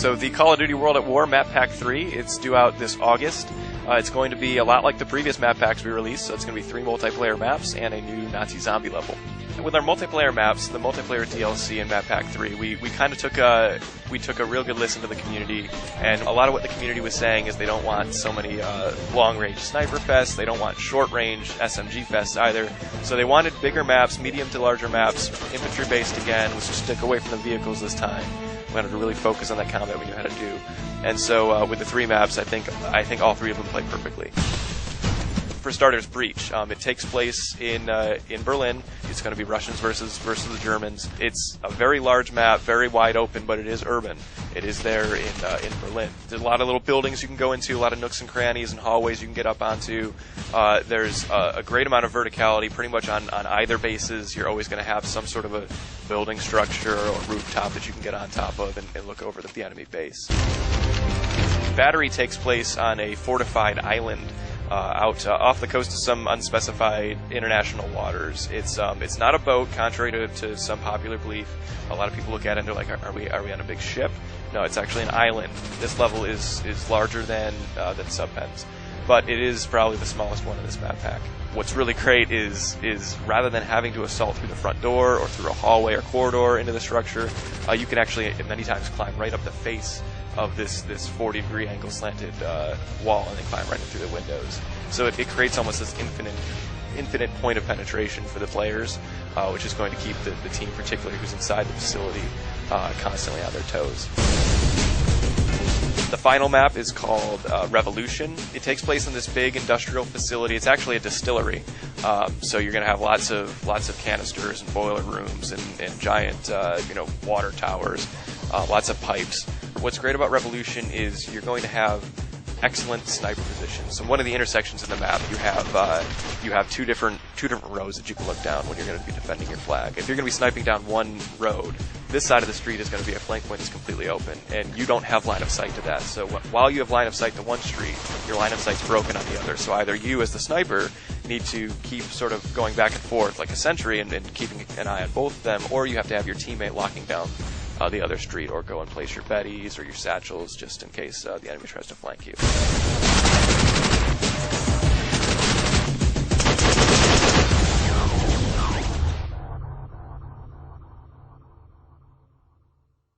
So the Call of Duty World at War Map Pack 3, it's due out this August. It's going to be a lot like the previous map packs we released, so it's going to be 3 multiplayer maps and a new Nazi zombie level. With our multiplayer maps, the multiplayer DLC in Map Pack 3, we kind of took a real good listen to the community, and a lot of what the community was saying is they don't want so many long-range sniper fests, they don't want short-range SMG fests either, so they wanted bigger maps, medium to larger maps, infantry-based again, let's just stick away from the vehicles this time. We wanted to really focus on that combat we knew how to do. And so with the 3 maps, I think all 3 of them play perfectly. For starters, Breach. It takes place in Berlin. It's going to be Russians versus the Germans. It's a very large map, very wide open, but it is urban. It is there in Berlin. There's a lot of little buildings you can go into, a lot of nooks and crannies and hallways you can get up onto. There's a great amount of verticality pretty much on either bases. You're always going to have some sort of a building structure or rooftop that you can get on top of and look over the enemy base. Battery takes place on a fortified island out off the coast of some unspecified international waters. It's not a boat, contrary to some popular belief. A lot of people look at it and they're like, are we on a big ship? No, it's actually an island. This level is larger than Subpens, but it is probably the smallest one in this map pack. What's really great is rather than having to assault through the front door or through a hallway or corridor into the structure, you can actually many times climb right up the face of this 40-degree angle slanted wall and then climb right in through the windows. So it creates almost this infinite point of penetration for the players, which is going to keep the team, particularly who's inside the facility, constantly on their toes. The final map is called Revolution. It takes place in this big industrial facility. It's actually a distillery, so you're going to have lots of canisters and boiler rooms and giant water towers, lots of pipes. What's great about Revolution is you're going to have excellent sniper positions. So one of the intersections in the map, you have two different roads that you can look down when you're going to be defending your flag. If you're going to be sniping down one road, this side of the street is going to be a flank point that's completely open, and you don't have line of sight to that. So while you have line of sight to one street, your line of sight's broken on the other. So either you, as the sniper, need to keep sort of going back and forth like a sentry and keeping an eye on both of them, or you have to have your teammate locking down the other street, or go and place your Bettys or your satchels just in case the enemy tries to flank you.